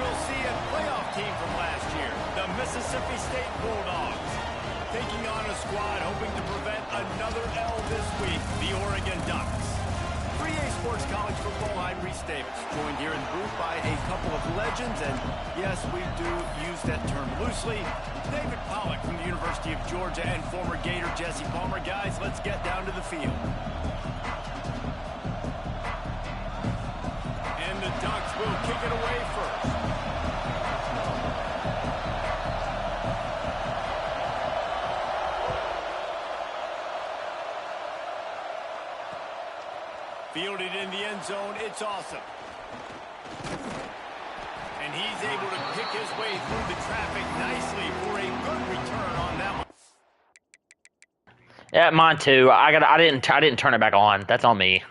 we'll see a playoff team from last year, the Mississippi State Bulldogs. Taking on a squad hoping to prevent another L this week, the Oregon Ducks. 3A Sports College Football, I'm Reese Davis, joined here in the booth by a couple of legends, and yes, we do use that term loosely. David Pollack from the University of Georgia and former Gator Jesse Palmer. Guys, let's get down to the field. And the Ducks will kick it away first. Fielded in the end zone, it's awesome. And he's able to pick his way through the traffic nicely for a good return on that one. Yeah, mine too. I didn't turn it back on. That's on me.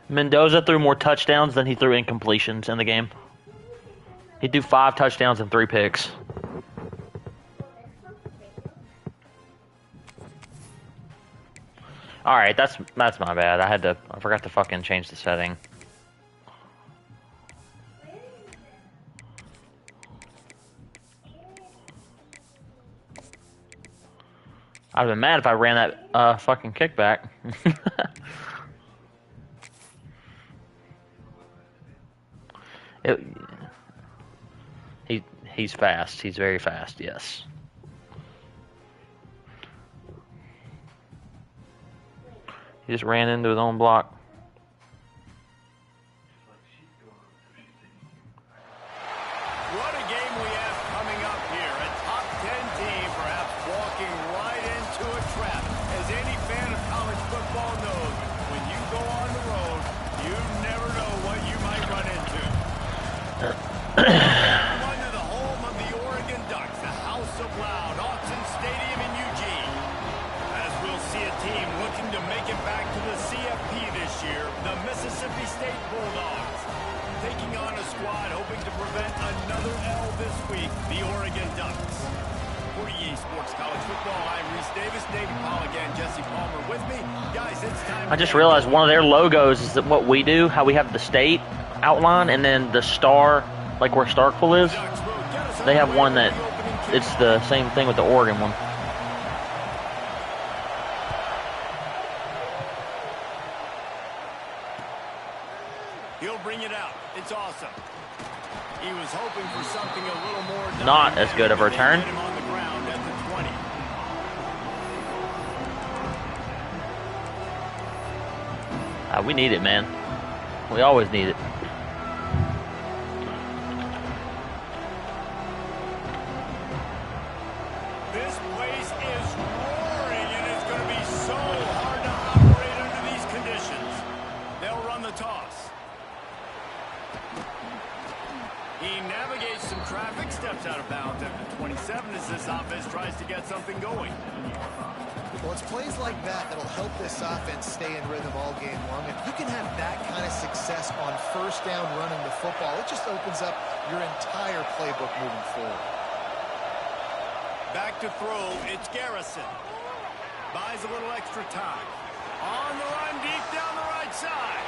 Mendoza threw more touchdowns than he threw incompletions in the game. He threw 5 touchdowns and 3 picks. All right, that's my bad. I forgot to fucking change the setting. I'd have been mad if I ran that fucking kickback. He's fast. He's very fast, yes. He just ran into his own block. What a game we have coming up here. A top 10 team perhaps walking right into a trap. As any fan of college football knows, when you go on the road, you never know what you might run into. Under the home of the Oregon Ducks, the House of Loud, Autzen Stadium in Eugene. As we'll see a team looking to make it back to the CFP this year, the Mississippi State Bulldogs. Taking on a squad hoping to prevent another L this week, the Oregon Ducks. For EA Sports College Football, I'm Reese Davis, David Pollack, and Jesse Palmer with me. Guys, it's time. I just realized one of their logos is that what we do, how we have the state outline and then the star, like where Starkville is. They have one that it's the same thing with the Oregon one. He'll bring it out. It's awesome. He was hoping for something a little more. Not as good of a return. Him on the ground at the 20. We need it, man. We always need it. This place is roaring, and it's going to be so hard to operate under these conditions. They'll run the toss. He navigates some traffic, steps out of bounds at the 27 as this offense tries to get something going. Well, it's plays like that that'll help this offense stay in rhythm all game long. If you can have that kind of success on first down running the football, it just opens up your entire playbook moving forward. Back to throw, it's Garrison. Buys a little extra time. On the run, deep down the right side.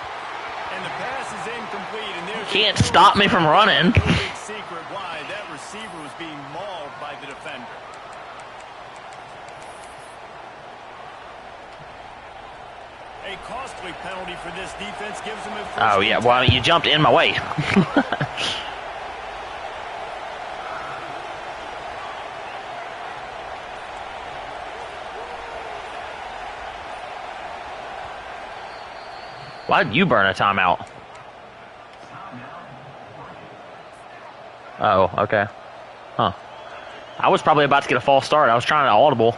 And the pass is incomplete. And there's Can't stop me from running. No big secret why that receiver was being mauled by the defender. A costly penalty for this defense gives them a first. Oh, yeah. Well, I mean, you jumped in my way. Why did you burn a timeout? Oh, okay. Huh. I was probably about to get a false start. I was trying to audible.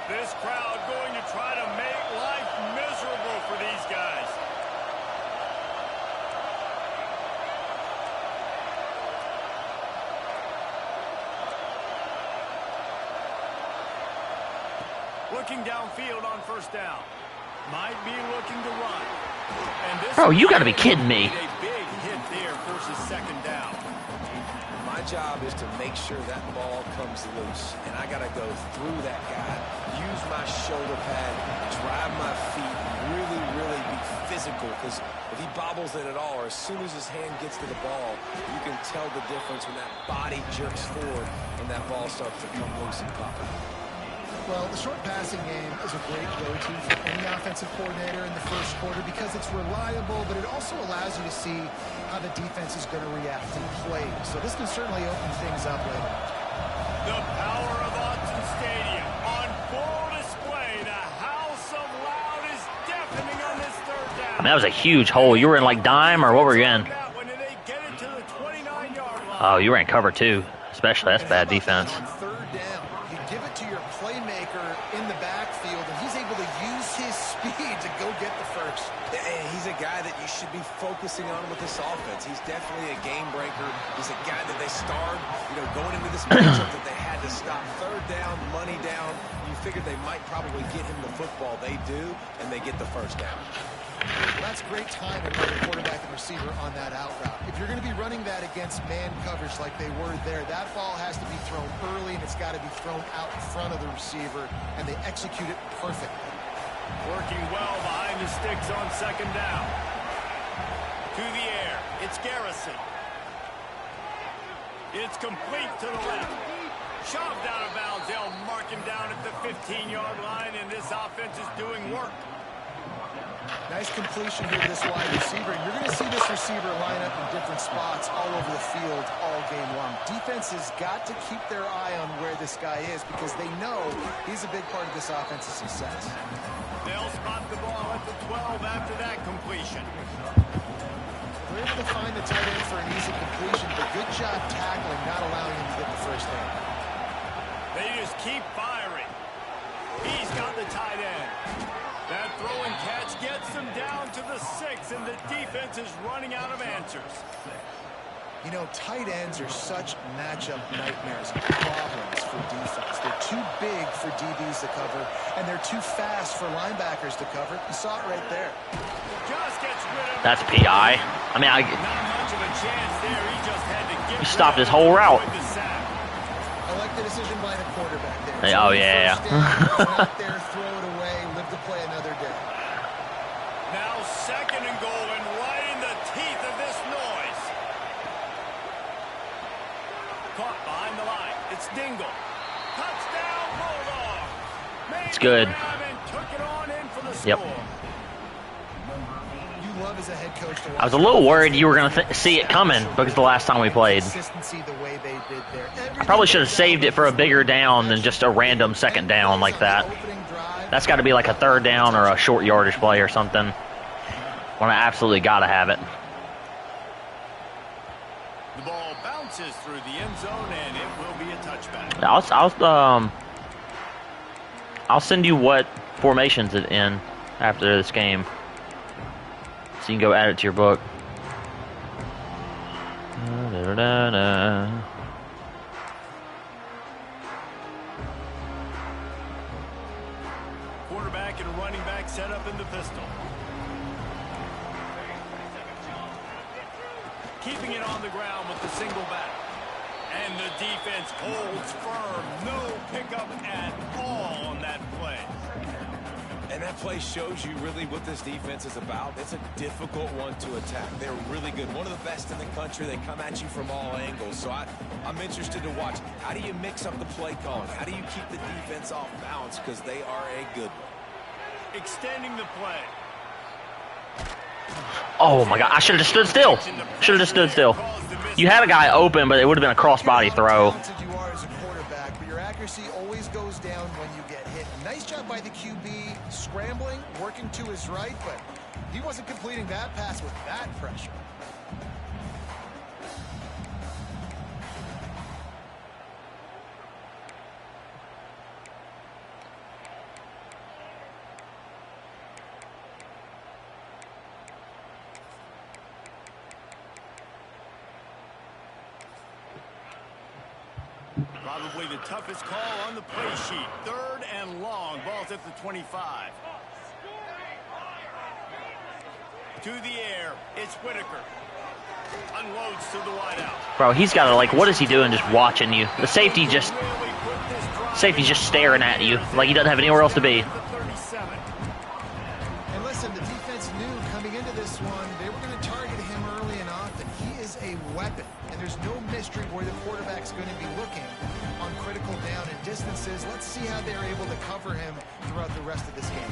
This crowd going to try to make life miserable for these guys. Looking downfield on first down. Might be looking to run. And this Bro, you got to be kidding me. A big hit there versus second down. My job is to make sure that ball comes loose, and I got to go through that guy, use my shoulder pad, drive my feet, really be physical, because if he bobbles it at all, or as soon as his hand gets to the ball, you can tell the difference when that body jerks forward and that ball starts to come loose and pop out. Well, the short passing game is a great go-to for any offensive coordinator in the first quarter because it's reliable, but it also allows you to see how the defense is going to react and play. So this can certainly open things up later. The power of Autzen Stadium on full display. The house of loud is deafening on this third down. I mean, that was a huge hole. You were in like dime, or what were you in? Oh, you were in cover two. Especially, that's bad defense. On third down, you give it to your playmaker in the backfield, and he's able to use his speed to go get the first. He's a guy that you should be focusing on with this offense. He's definitely a game breaker. He's a guy that they starred, going into this matchup that they had to stop. Third down, money down. You figured they might probably get him the football. They do, and they get the first down. Well, that's great timing by the quarterback and receiver on that out route. If you're going to be running that against man coverage like they were there, that ball has to be thrown early, and it's got to be thrown out in front of the receiver, and they execute it perfectly. Working well behind the sticks on second down. To the air. It's Garrison. It's complete to the left. Shoved out of bounds. They'll mark him down at the 15-yard line, and this offense is doing work. Nice completion here to this wide receiver. And you're going to see this receiver line up in different spots all over the field all game long. Defense has got to keep their eye on where this guy is because they know he's a big part of this offense's success. They'll spot the ball at the 12 after that completion. They're able to find the tight end for an easy completion, but good job tackling, not allowing him to get the first down. They just keep firing. He's got the tight end. That throw and catch gets them down to the 6, and the defense is running out of answers. Tight ends are such matchup nightmares and problems for defense. They're too big for DBs to cover, and they're too fast for linebackers to cover. You saw it right there. Just gets rid of That's PI. I mean, not much of a chance there. He just had to get he stopped his whole route. I like the decision by the quarterback there. Hey, oh, yeah. Out there, throw it away, live to play another day. Now second and goal, and right in the teeth of this noise. Caught behind the line. It's Dingle. Touchdown, Bulldog. It's good. Took it on in for the score. Yep. You love as a head coach to watch. I was a little worried you were going to see it coming because the last time we played. Consistency the way they did there. I probably should have saved it for a bigger down than just a random second down like that. That's got to be like a third down or a short yardage play or something. When I absolutely got to have it. The ball bounces through the end zone, and it will be a touchback. I'll send you what formations it's in after this game, so you can go add it to your book. Quarterback and running back set up in the pistol. Keeping it on the ground with the single back. And the defense holds firm. No pickup at all on that play. And that play shows you really what this defense is about. It's a difficult one to attack. They're really good. One of the best in the country. They come at you from all angles. So I'm interested to watch. How do you mix up the play calling? How do you keep the defense off balance? Because they are a good one. Extending the play. Oh my God! I should have just stood still. Should have just stood still. You had a guy open, but it would have been a crossbody throw. You are as a quarterback, but your accuracy always goes down when you get hit. Nice job by the QB, scrambling, working to his right, but he wasn't completing that pass with that pressure. Probably the toughest call on the play sheet. 3rd and long. Ball's at the 25. To the air. It's Whitaker. Unloads to the wideout. Bro, he's got to, like, what is he doing just watching you? The safety's just staring at you like he doesn't have anywhere else to be. And listen, the defense knew coming into this one, they were going to target him early and often. He is a weapon, and there's no mystery where the quarterback's going to be looking on critical down and distances. Let's see how they're able to cover him throughout the rest of this game.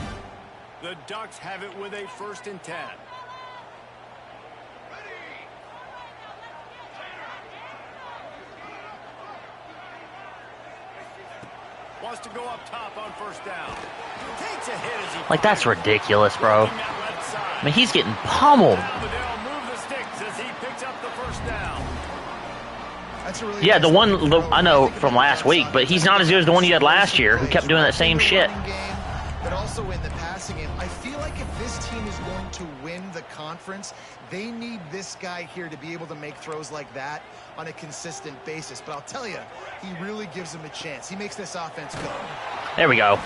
The Ducks have it with a 1st and 10. Wants to go up top on 1st down. Takes a hit as he Like, that's ridiculous, bro. I mean, he's getting pummeled. Move the sticks as he picks up the 1st down. That's a really Yeah, nice the one I know from last week, but he's not as good as the one you had last year, who kept doing that same shit. But also in the passing game, I feel like if this team is going to win the conference, they need this guy here to be able to make throws like that on a consistent basis. But I'll tell you, he really gives them a chance. He makes this offense go. There we go.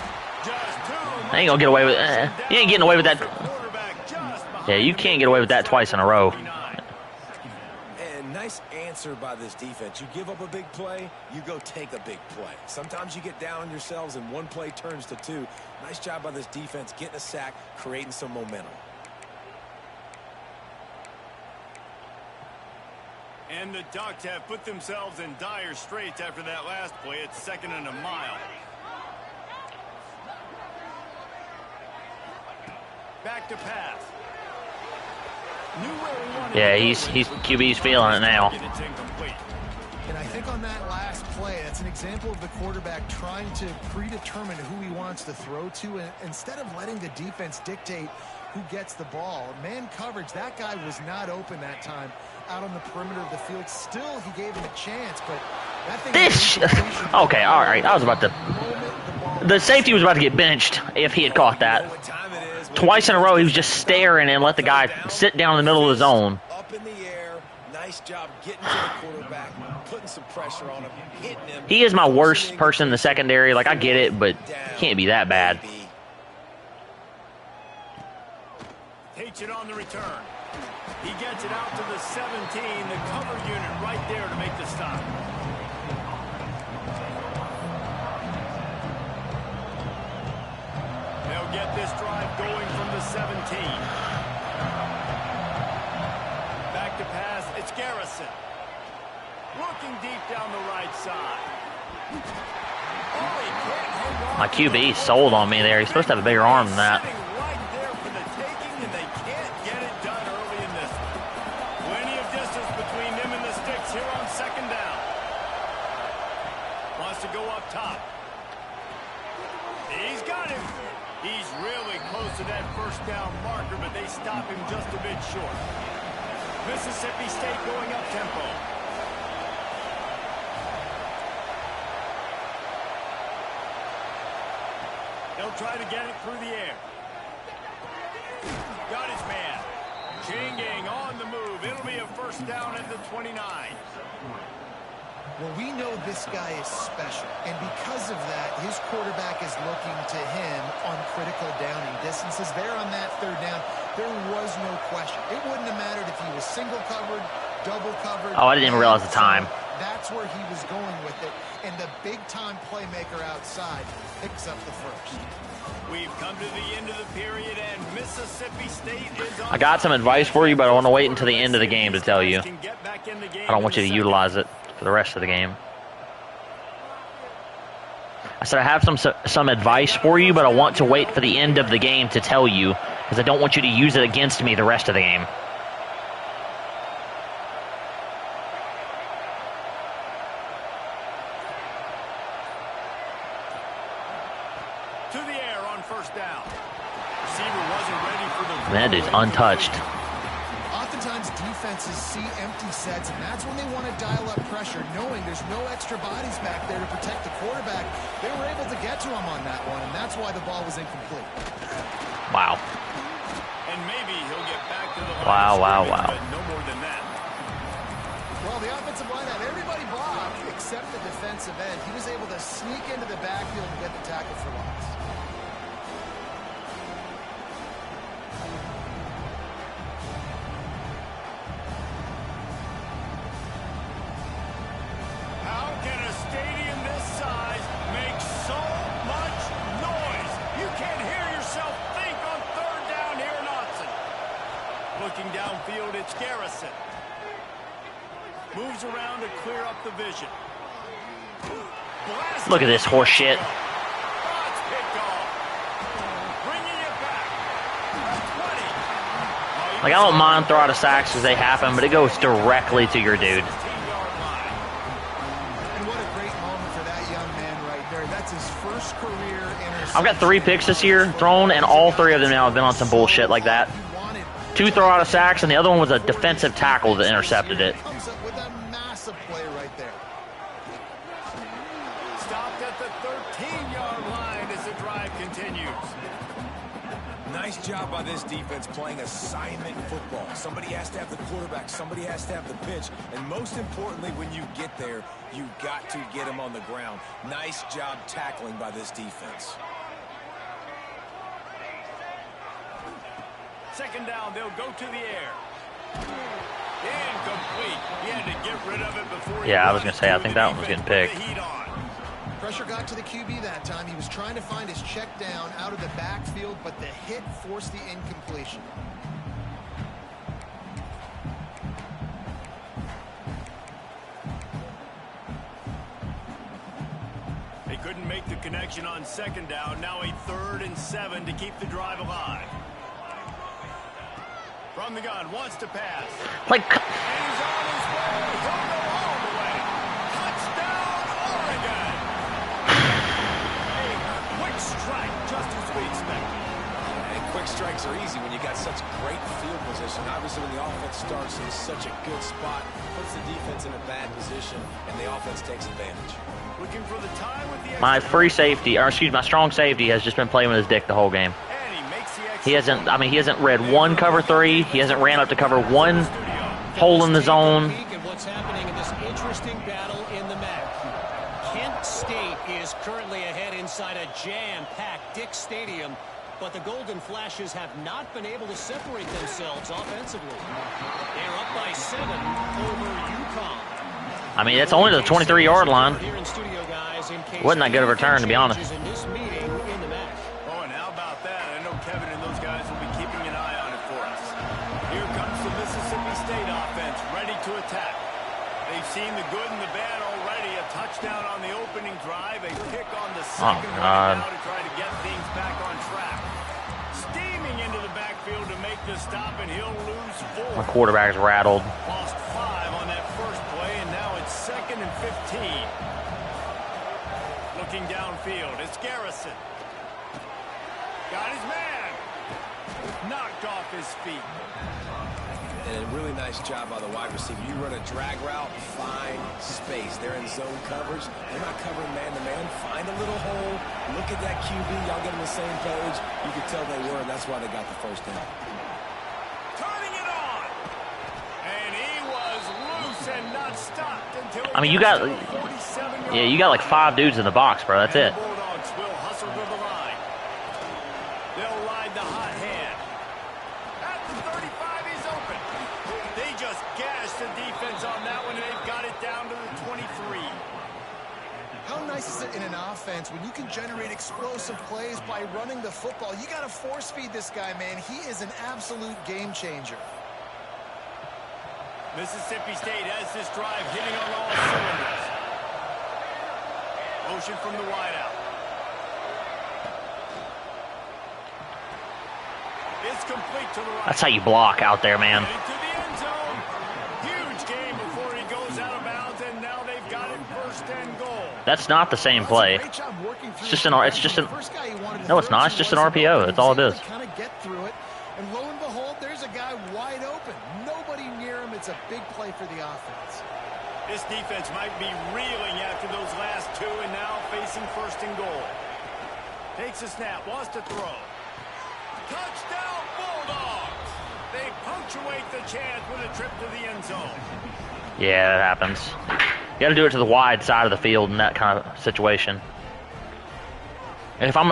I ain't gonna get away with it. You ain't getting away with that. Yeah, you can't get away with that twice in a row. And nice answer by this defense. You give up a big play, you go take a big play. Sometimes you get down on yourselves and one play turns to 2. Nice job by this defense getting a sack, creating some momentum. And the Ducks have put themselves in dire straits after that last play. It's 2nd and a mile. Back to pass. Yeah, he's QB's feeling it now. And I think on that last play, that's an example of the quarterback trying to predetermine who he wants to throw to, and instead of letting the defense dictate who gets the ball. Man coverage, that guy was not open that time out on the perimeter of the field. Still, he gave him a chance, but that thing... Okay, all right. I was about to... The safety was about to get benched if he had caught that. Twice in a row, he was just staring and let the guy sit down in the middle of the zone. Up in the air, nice job getting to the quarterback, putting some pressure on him, hitting him. He is my worst person in the secondary. Like, I get it, but he can't be that bad. Takes it on the return. He gets it out to the 17, the cover unit right there to make the stop. They'll get this drive going from the 17. Back to pass, it's Garrison. Looking deep down the right side. Oh, he can't hang on. My QB sold on me there. He's supposed to have a bigger arm than that. Right there for the taking, and they can't get it done early in this one. Plenty of distance between them and the sticks here on 2nd down. Wants to go up top. He's got him. He's really close to that 1st down marker, but they stop him just a bit short. Mississippi State going up tempo. They'll try to get it through the air. Got his man. Changing on the move. It'll be a 1st down at the 29. Well, we know this guy is special, and because of that, his quarterback is looking to him on critical downing distances. There on that 3rd down, there was no question. It wouldn't have mattered if he was single covered, double covered. Oh, I didn't even realize the time. That's where he was going with it, and the big-time playmaker outside picks up the 1st. We've come to the end of the period, and Mississippi State is on. I got some advice for you, but I want to wait until the end of the game to tell you. I don't want you to utilize it for the rest of the game. I said I have some advice for you, but I want to wait for the end of the game to tell you, because I don't want you to use it against me the rest of the game. To the air on 1st down. Receiver wasn't ready for the... That dude's untouched. Oftentimes defenses see empty sets, and that's when they want to dial up pressure, knowing there's no extra bodies back there to protect the quarterback. They were able to get to him on that one, and that's why the ball was incomplete. Wow. And maybe he'll get back to the Wow. but no more than that. Well, the offensive line had everybody blocked except the defensive end. He was able to sneak into the backfield and get the tackle for loss. How can a stadium this size make so much noise? You can't hear yourself think on third down here in Autzen. Looking downfield, it's Garrison. Moves around to clear up the vision. Look at this horse shit. Oh, it's picked off. Bringing it back. 20. Like, I don't mind throw out of sacks as they happen, but it goes directly to your dude. 16-yard line. And what a great moment for that young man right there. That's his first career interception. I've got 3 picks this year thrown, and all 3 of them now have been on some bullshit like that. 2 throw out of sacks, and the other one was a defensive tackle that intercepted it. Comes up with a massive play right there. Stopped at the 13-yard line as the drive continues. Nice job by this defense playing assignment football. Somebody has to have the quarterback. Somebody has to have the pitch. And most importantly, when you get there, you got to get him on the ground. Nice job tackling by this defense. Second down, they'll go to the air. Incomplete. He had to get rid of it before he Yeah, I was going to say, I think that one was getting picked. Pressure got to the QB that time. He was trying to find his check down out of the backfield, but the hit forced the incompletion. They couldn't make the connection on second down. Now a 3rd and 7 to keep the drive alive. From the gun, wants to pass. Like, And he's on his way. He'll go all the way. Touchdown, Oregon. A quick strike, just as we expected. And quick strikes are easy when you got such great field position. Obviously, when the offense starts in such a good spot, puts the defense in a bad position, and the offense takes advantage. Looking for the time with the my free safety, or excuse me, my strong safety has just been playing with his dick the whole game. And he makes the extra He hasn't, I mean, he hasn't read one cover 3. He hasn't ran up to cover 1 hole in the zone. What's happening in this interesting battle in the MAC. Kent State is currently ahead inside a jam-packed Dick Stadium, but the Golden Flashes have not been able to separate themselves offensively. They're up by 7 over UConn. I mean, it's only the 23-yard line. Wasn't that good of a return, to be honest. Oh, and how about that? I know Kevin and those guys will be keeping an eye on it for us. Here comes the Mississippi State offense, ready to attack. They've seen the good and the bad already. A touchdown on the opening drive, a pick on the second one now to try to get things back on track. Steaming into the backfield to make the stop, and he'll lose 4. My quarterback's rattled. Lost 5 on that first play, and now it's 2nd and 15. Looking downfield, it's Garrison. Got his man. Knocked off his feet. And a really nice job by the wide receiver. You run a drag route, find space. They're in zone coverage. They're not covering man-to-man. Find a little hole. Look at that QB. Y'all get on the same page. You could tell they were, and that's why they got the first down. Turning it on. And he was loose and not stopped until he I mean, you got, 47 yeah, you got like 5 dudes in the box, bro. That's it. The Bulldogs will hustle to the line. They'll ride the hot hand. At the 35, he's open. They just gashed the defense on that one, and they've got it down to the 23. How nice is it in an offense when you can generate explosive plays by running the football? You got to force feed this guy, man. He is an absolute game changer. Mississippi State has this drive hitting on all cylinders. Motion from the wideout. It's complete to the right. That's how you block out there, man. Into the end zone. Huge game before he goes out of bounds, and now they've got it 1st and goal. That's not the same play. It's just an, no, it's not. It's just an RPO. That's all it is. Kind of get through it, and lo and behold, there's a guy wide open. Nobody near him. It's a big play for the offense. This defense might be reeling after those last 2, and now facing 1st and goal. Takes a snap, wants to throw. Touchdown Bulldogs! They punctuate the chance with a trip to the end zone. Yeah, that happens. You got to do it to the wide side of the field in that kind of situation. And if I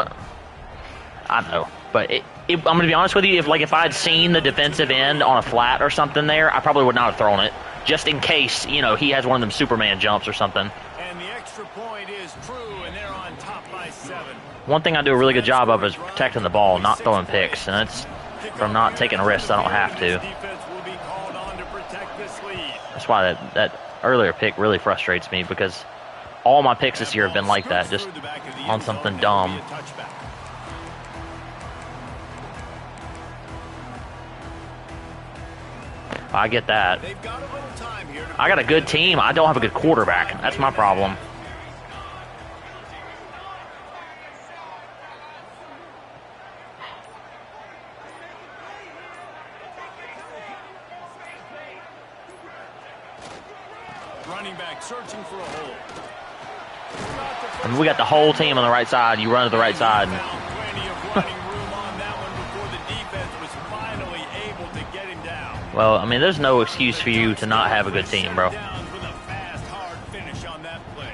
know, but I'm going to be honest with you. If I had seen the defensive end on a flat or something there, I probably would not have thrown it, just in case he has one of them Superman jumps or something. And the extra point is true, and they're on top by 7. One thing I do a really good job of is protecting the ball, not throwing picks, and that's from not taking risks. I don't have to. That's why that earlier pick really frustrates me, because all my picks this year have been like that, just on something dumb. I get that. I got a good team. I don't have a good quarterback. That's my problem. Running back searching for a hole. I mean, we got the whole team on the right side. You run to the right side. Well, I mean, there's no excuse for you to not have a good team, bro.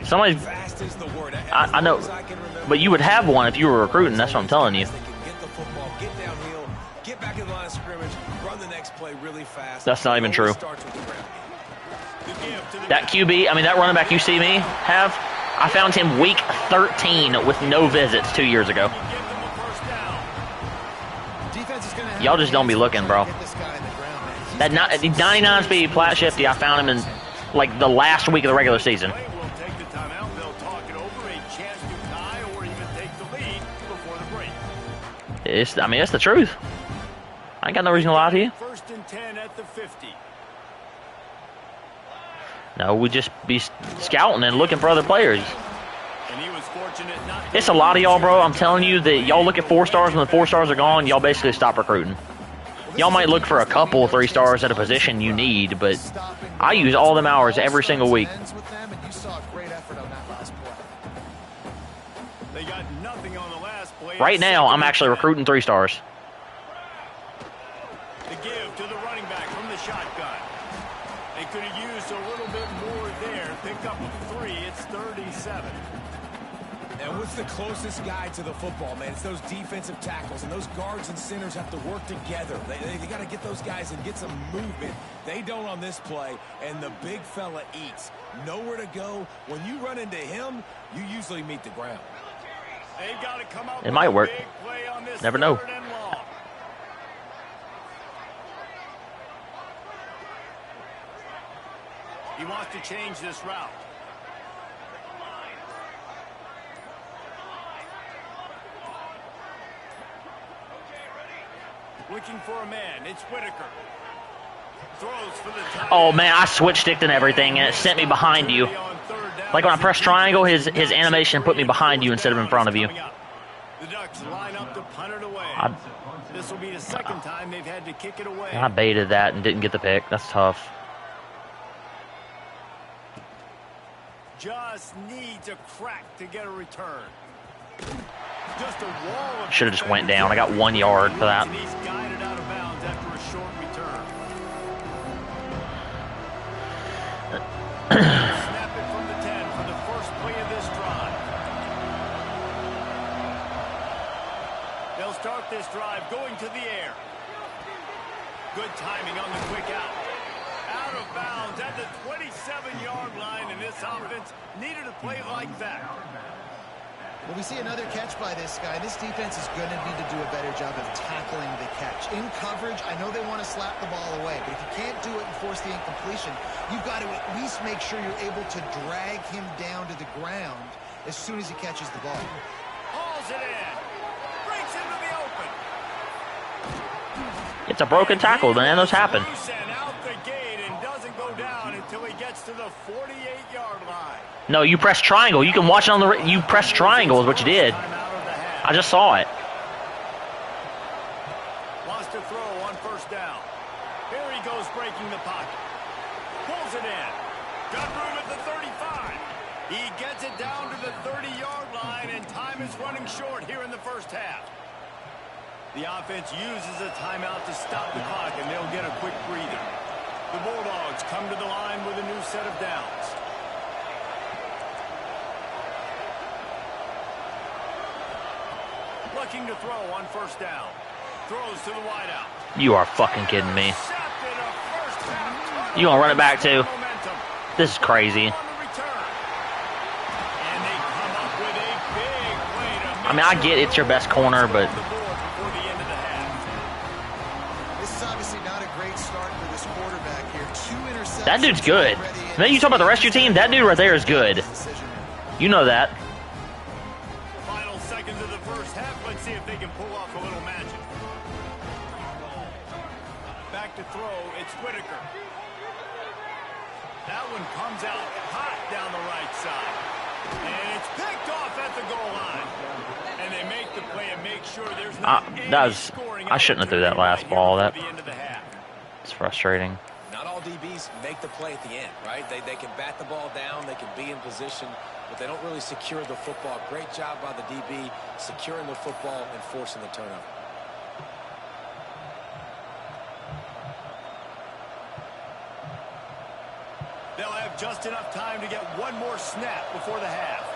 Somebody, I know, but you would have one if you were recruiting. That's what I'm telling you. That's not even true. That QB, I mean, that running back you see me have, I found him week 13 with no visits 2 years ago. Y'all just don't be looking, bro. That 99 speed plat shifty, I found him in like the last week of the regular season. I mean, it's the truth. I ain't got no reason to lie to you. First and 10 at the 50. No, we just be scouting and looking for other players. It's a lot of y'all, bro. I'm telling you that y'all look at 4 stars. When the 4 stars are gone, y'all basically stop recruiting. Y'all might look for a couple 3 stars at a position you need, but I use all them hours every single week. Right now, I'm actually recruiting 3 stars. The give to the running back from the shotgun. They could have used a little bit more there. Pick up 3. It's 37. And what's the closest guy to the football, man? It's those defensive tackles, and those guards and centers have to work together. They got to get those guys and get some movement. They don't on this play, and the big fella eats. Nowhere to go. When you run into him, you usually meet the ground. They've got to come out. It might work. Never know. He wants to change this route. Looking for a man. It's Whitaker. Throws for the tight. Oh man, I switch sticked and everything, and it sent me behind you. Like when I press triangle, his animation put me behind you instead of in front of you. The Ducks line up to punt it away. This will be the second time they've had to kick it away. I baited that and didn't get the pick. That's tough. Just needs a crack to get a return. Just a wall. Should have just went down. I got 1 yard for that. And he's guided out of bounds after a short return. Snap it from the 10 for the first play of this drive. They'll start this drive going to the air. Good timing on the quick out. Out of bounds at the 27-yard line, and this offense needed a play like that. Well, we see another catch by this guy. This defense is going to need to do a better job of tackling the catch. In coverage, I know they want to slap the ball away, but if you can't do it and force the incompletion, you've got to at least make sure you're able to drag him down to the ground as soon as he catches the ball. Hauls it in. Breaks into the open. It's a broken tackle, man. Those happen. Out the gate and doesn't go down until he gets to the 48-yard line. No, you press triangle. You can watch it on the. You press triangle is what you did. I just saw it. Wants to throw on first down. Here he goes breaking the pocket. Pulls it in. Got room at the 35. He gets it down to the 30-yard line, and time is running short here in the first half. The offense uses a timeout to stop the clock, and they'll get a quick breather. The Bulldogs come to the line with a new set of downs. Looking to throw on first down. Throws to the wideout. You are fucking kidding me. You gonna run it back too? This is crazy. I mean, I get it's your best corner, but This is obviously not a great start for this quarterback here. 2 interceptions. that dude's good. And then you talk about the rest of your team. That dude right there is good. You know that. Final seconds of the first half. Let's see if they can pull off a little magic. Back to throw. It's Whitaker. That one comes out hot down the right side. And it's picked off at the goal line. And they make the play and make sure there's not any scoring. I shouldn't have threw that last ball. It's frustrating. Not all DBs make the play at the end, right? They can bat the ball down, they can be in position, but they don't really secure the football. Great job by the DB securing the football and forcing the turnover. They'll have just enough time to get one more snap before the half.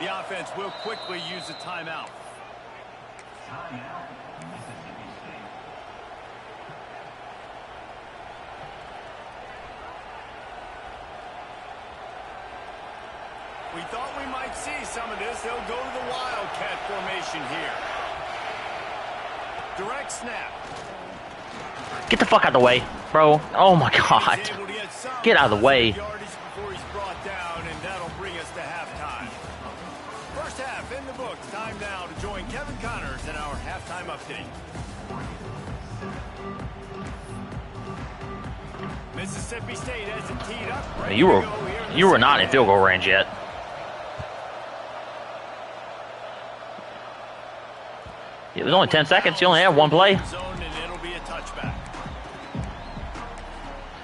The offense will quickly use a timeout. We thought we might see some of this. They'll go to the Wildcat formation here. Direct snap. Get the fuck out of the way, bro. Oh my god. Get out of the way. Before he's brought down, and that'll bring us to halftime. First half in the books. Time now to join Kevin Connors in our halftime update. Mississippi State has it teed up. You were not in field goal range yet. It was only 10 seconds. You only have one play.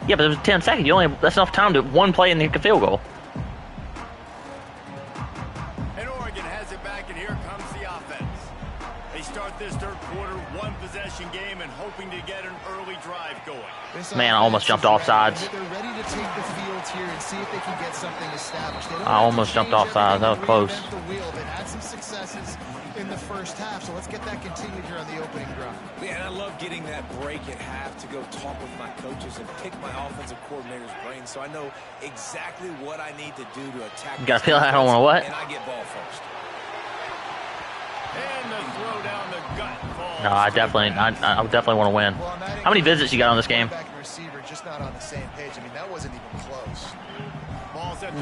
Yeah, but it was 10 seconds. That's enough time to one play and kick a field goal. And Oregon has it back, and here comes the offense. They start this third quarter, one possession game, and hoping to get an early drive going. Man, I almost jumped off sides. They're ready to take the field here and see if they can get something established. I almost jumped off sides. That was close. They've had some successes in the first half, so let's get that continued here on the opening drive. Yeah, and I love getting that break at half to go talk with my coaches and pick my offensive coordinator's brain so I know exactly what I need to do to attack. You gotta feel like I don't want to what? And I get ball first. And the throw down the gut falls. No, I definitely want to win. How many visits you got on this game? Receiver just not on the same page. I mean, that wasn't even close.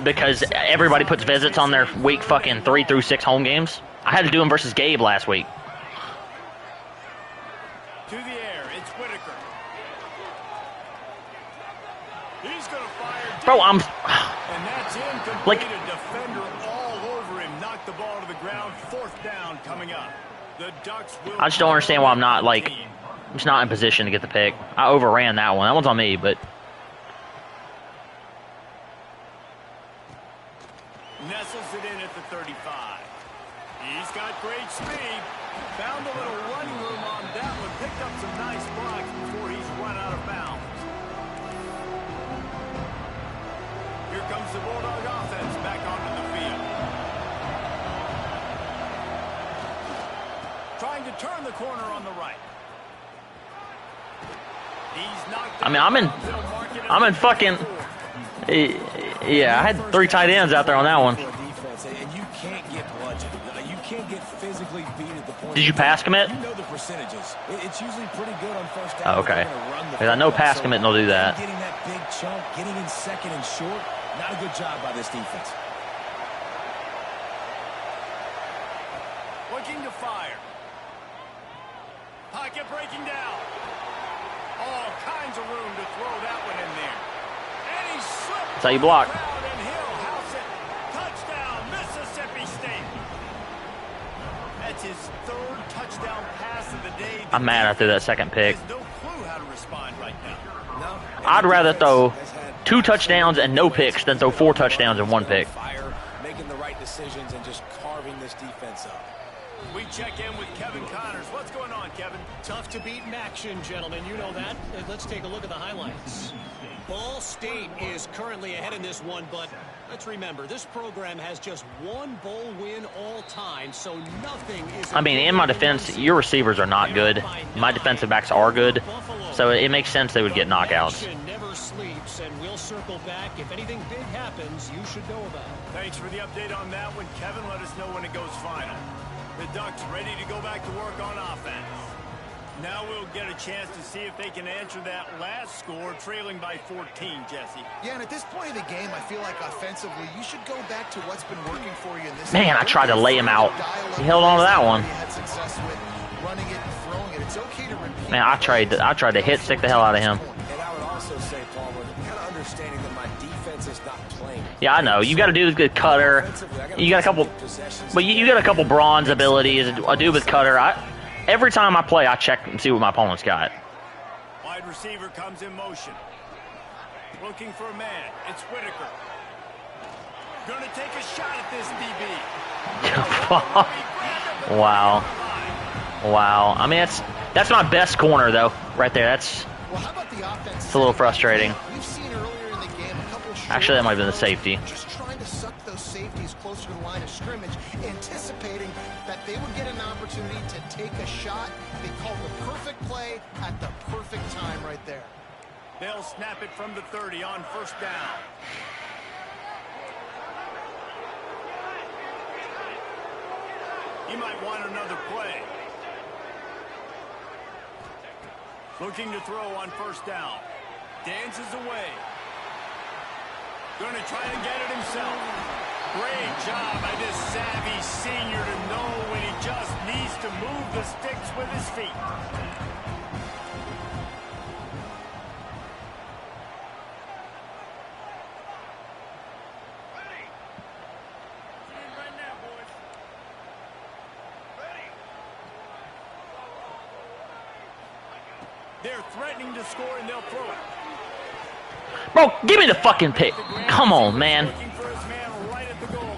Because everybody puts visits on their week fucking 3 through 6 home games. I had to do them versus Gabe last week. To the air, it's Whitaker. He's going to fire. Bro, and that's incomplete. like, a defender all over him. Knocked the ball to the ground. Fourth down coming up. The Ducks will. I just don't understand why I'm not I'm just not in position to get the pick. I overran that one. That one's on me, but nestles it in at the 35. He's got great speed. Found a little running room on that one. Picked up some nice blocks before he's run out of bounds. Here comes the Bulldog offense back onto the field. Trying to turn the corner on the right. He's knocked. I mean, I'm in fucking. Yeah, I had 3 tight ends out there on that one. Did you pass commit? You know the percentages. It's usually pretty good on first down. Oh, okay. Because I know pass commit and they'll do that. Getting that big chunk, getting in second and short, not a good job by this defense. Looking to fire. Pocket breaking down. All kinds of room to throw that one in there. And he slipped. That's how you block. And he'll house it. Touchdown, Mississippi State. That's his 3rd touchdown pass of the day. I'm mad I threw that second pick. There's no clue how to respond right now. I'd rather throw 2 touchdowns and no picks than throw 4 touchdowns and 1 pick. Making the right decisions and just carving this defense up. We check in with Kevin Connors. What's going on, Kevin? to beat action, gentlemen. You know that. Let's take a look at the highlights. Ball State is currently ahead in this one, but let's remember, this program has just one bowl win all time, so nothing is... I mean, in my defense, your receivers are not good. My defensive backs are good, so it makes sense they would get knockouts. Never sleeps, and we'll circle back. If anything big happens, you should know about it. Thanks for the update on that one, Kevin. Let us know when it goes final. The Ducks ready to go back to work on offense. Now we'll get a chance to see if they can answer that last score, trailing by 14, Jesse. Yeah, and at this point in the game, I feel like offensively, you should go back to what's been working for you in this. Man, I tried to lay him out. He held on to that one. Had success with running it and throwing it. It's okay to repeat. Man, I tried to hit stick the hell out of him. And I would also say, Palmer, kind of understanding that my defense is not playing. Yeah, I know. You got to do the good cutter. You got a couple, but you got a couple bronze abilities. A dude with cutter. Every time I play, I check and see what my opponent's got. Wide receiver comes in motion. Looking for a man. It's Whitaker. Gonna take a shot at this DB. Wow. Wow. I mean, that's my best corner, though, right there. Well, how about the offense? It's a little frustrating. We've seen earlier in the game a couple Actually, that might have been the safety. Just trying to suck those safeties closer to the line of scrimmage, anticipating that they would get an opportunity to take a shot. They called the perfect play at the perfect time right there. They'll snap it from the 30 on first down. He might want another play. Looking to throw on first down. Dances away. Going to try to get it himself. Great job by this savvy senior to know when he just needs to move the sticks with his feet. They're threatening to score, and they'll throw it. Bro, give me the fucking pick. Come on, man.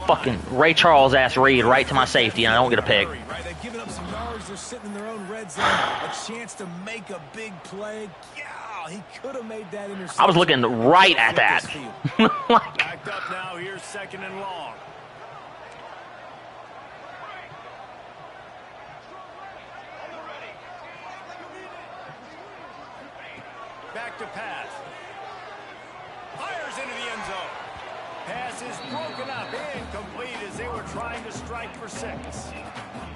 Fucking Ray Charles ass read right to my safety, and I don't get a pick. They've given up some yards. They're sitting in their own red zone. A chance to make a big play. Yeah, he could have made that interception. I was looking right at that. Backed up now. Here's second and long. Back to pass. Fires into the end zone. Pass is broken up. Incomplete as they were trying to strike for 6.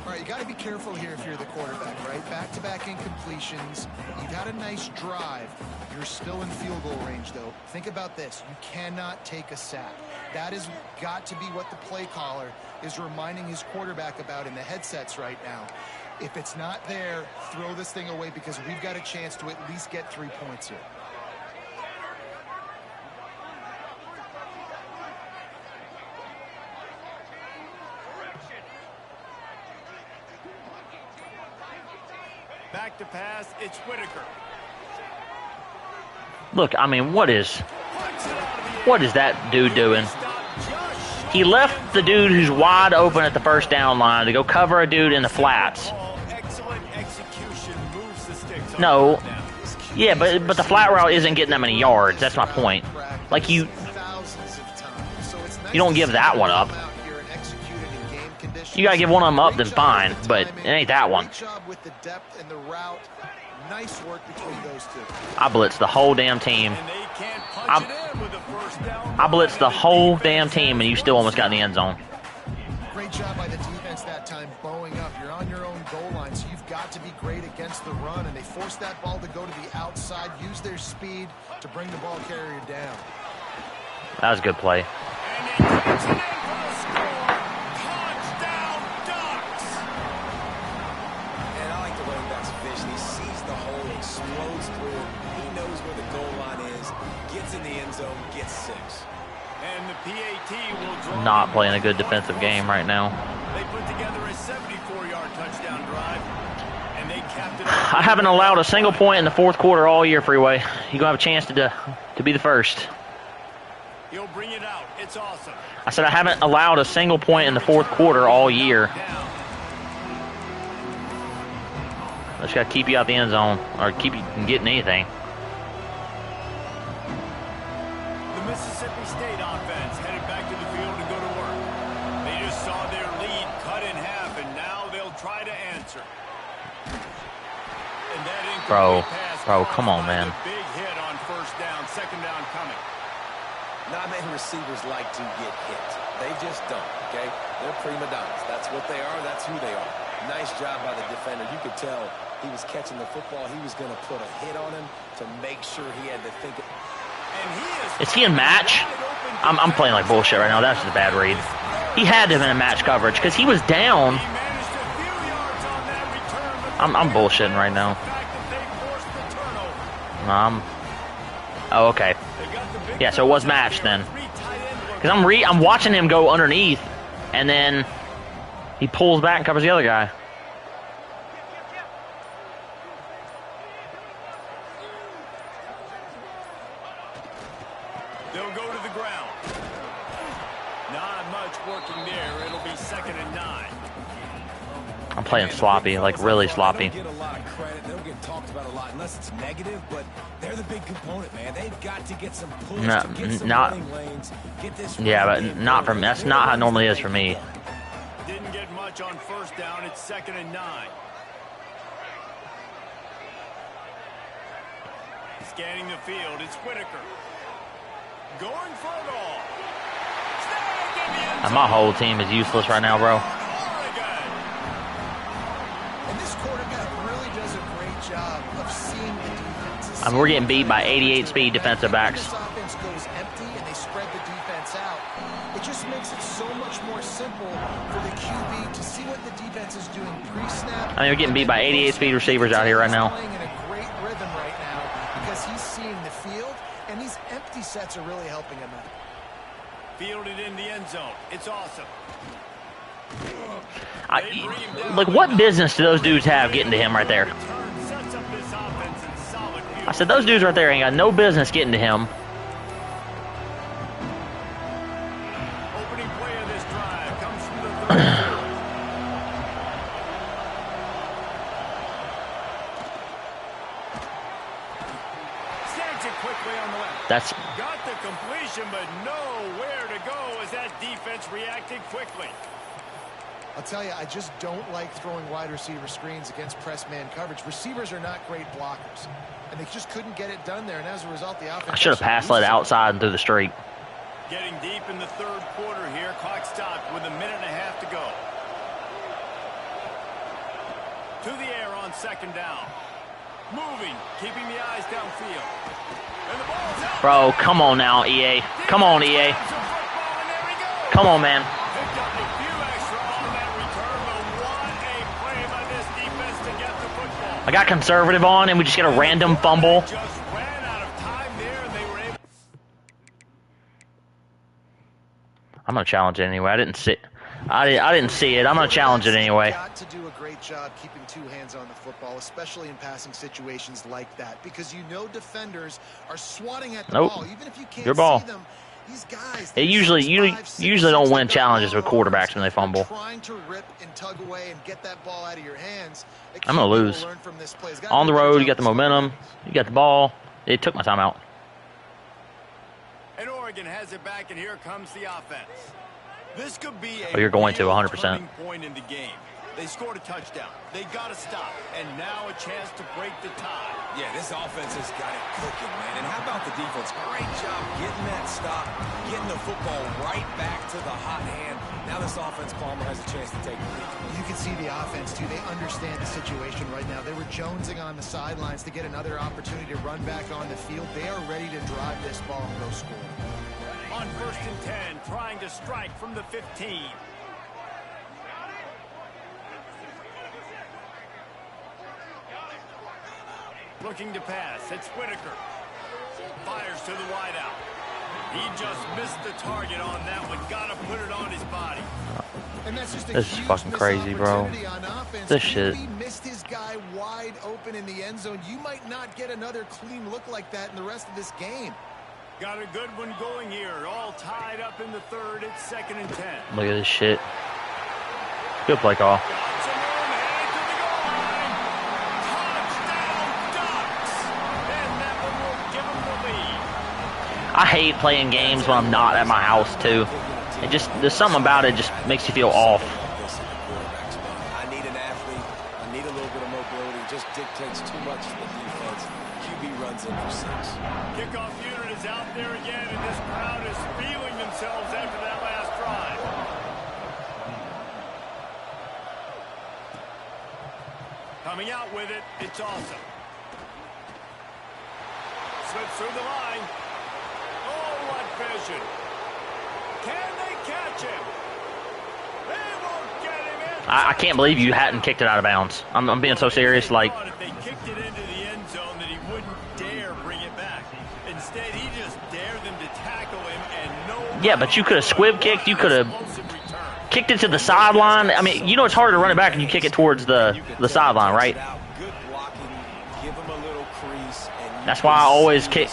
All right, you got to be careful here if you're the quarterback, right? Back-to-back incompletions. You've had a nice drive. You're still in field goal range, though. Think about this. You cannot take a sack. That has got to be what the play caller is reminding his quarterback about in the headsets right now. If it's not there, throw this thing away because we've got a chance to at least get 3 points here. Back to pass. It's Whitaker. Look, I mean, what is that dude doing? He left the dude who's wide open at the first down line to go cover a dude in the flats. No. Yeah, but the flat route isn't getting that many yards. That's my point. Like, you don't give that one up. You got to give one of them up, then fine. But it ain't that one. I blitzed the whole damn team. I blitzed the whole damn team, and you still almost got in the end zone. Great job by the defense that time, bowing up. You're on your own goal line, so you've got to be great against the run, and they forced that ball to go to the outside, use their speed to bring the ball carrier down. That was a good play. Not playing a good defensive game right now. They put together a 74-yard touchdown drive, and they capped it off. I haven't allowed a single point in the fourth quarter all year, Freeway. You're going to have a chance to be the first. He'll bring it out. It's awesome. I said I haven't allowed a single point in the fourth quarter all year. Just got to keep you out the end zone or keep you from getting anything. The Mississippi State offense headed back to the field to go to work. They just saw their lead cut in half, and now they'll try to answer. And that incomplete pass come on, man. Big hit on first down, second down coming. Not many receivers like to get hit. They just don't, okay? They're prima donnas. That's what they are. That's who they are. Nice job by the defender. You could tell he was catching the football. He was going to put a hit on him to make sure he had to think. Is he in match? I'm playing like bullshit right now. That's just a bad read. He had to have been in match coverage because he was down. I'm bullshitting right now. Oh, okay. Yeah, so it was matched then. Because I'm watching him go underneath, and then he pulls back and covers the other guy. They'll go to the ground. Not much working there. It'll be 2nd and 9. I'm playing sloppy, like really sloppy. They don't get a lot of credit. They don't get talked about a lot unless it's negative, but they're the big component, man. They've got to get some push, to get some running lanes, get this. Yeah, but not from. That's not how it normally is for me. Didn't get much on first down. It's 2nd and 9. Scanning the field. It's Whitaker. Going for it all. And my whole team is useless right now, bro. And this quarterback really does a great job of seeing the defense. I mean, we're getting beat by 88 speed defensive backs. This offense goes empty and they spread the defense out. It just makes it so much more simple for the QB to see what the defense is doing pre-snap. I mean, we're getting beat by 88 speed receivers out here right now. He's playing in a great rhythm right now because he's seeing the field, and these empty sets are really helping him out. Fielded in the end zone. It's awesome. Like, what business do those dudes have getting to him right there? I said, those dudes right there ain't got no business getting to him. Opening play of this drive comes from the third. Snags it quickly on the left. That's Got the completion, but nowhere to go as that defense reacted quickly. I'll tell you, I just don't like throwing wide receiver screens against press man coverage. Receivers are not great blockers, and they just couldn't get it done there. And as a result, the offense. I should have passed led outside and through the street. Getting deep in the third quarter here. Clock stopped with 1.5 minutes to go. To the air on 2nd down. Moving, keeping the eyes downfield. And the ball's out. Bro, come on now, EA. Come on, EA. Come on, man. Picked up a few extra on that return, but what a play by this defense to get the football. I got conservative on, and we just get a random fumble. Just ran out of time there, and they were able. I'm gonna challenge it anyway. I didn't see it. I'm gonna challenge it anyway. Got to do a great job keeping two hands on the football, especially in passing situations like that, because you know defenders are swatting at the ball, even if you can't Your ball. see them. These guys, You usually don't win challenges with quarterbacks when they fumble. Trying to rip and tug away and get that ball out of your hands. I'm gonna lose. On the road, you got the momentum, you got the ball. It took my time out. And Oregon has it back, and here comes the offense. This could be a you're going to real 100%. turning point in the game. They scored a touchdown. They got to stop, and now a chance to break the tie. Yeah, this offense has got it cooking, man. And how about the defense? Great job getting that stop, getting the football right back to the hot hand. Now this offense, Palmer, has a chance to take the lead. You can see the offense, too. They understand the situation right now. They were jonesing on the sidelines to get another opportunity to run back on the field. They are ready to drive this ball and go score. On 1st and 10, trying to strike from the 15. Looking to pass. It's Whitaker. Fires to the wideout. He just missed the target on that one. Got to put it on his body. And that's just This is fucking crazy, bro. This shit. He missed his guy wide open in the end zone. You might not get another clean look like that in the rest of this game. Got a good one going here. All tied up in the third. It's 2nd and 10. Look at this shit. Good play call. I hate playing games when I'm not at my house too. It just, there's something about it just makes you feel off. I need an athlete. I need a little bit of mobility. It just dictates too much to the defense. QB runs in for 6. Kickoff unit is out there again, and this crowd is feeling themselves after that last drive. Coming out with it, it's awesome. Slips through the line. Oh, what vision. Can they catch him? They won't get him in. I can't believe you hadn't kicked it out of bounds. I'm being so serious. Like, If they kicked it into the end zone, that he wouldn't dare bring it back. Instead, he just dared them to tackle him, and no. yeah, but you could have squib kicked. You could have kicked it to the sideline. I mean, you know it's harder to run it back and you kick it towards the sideline, right? Good blocking. Give him a little crease. And That's why I always kick.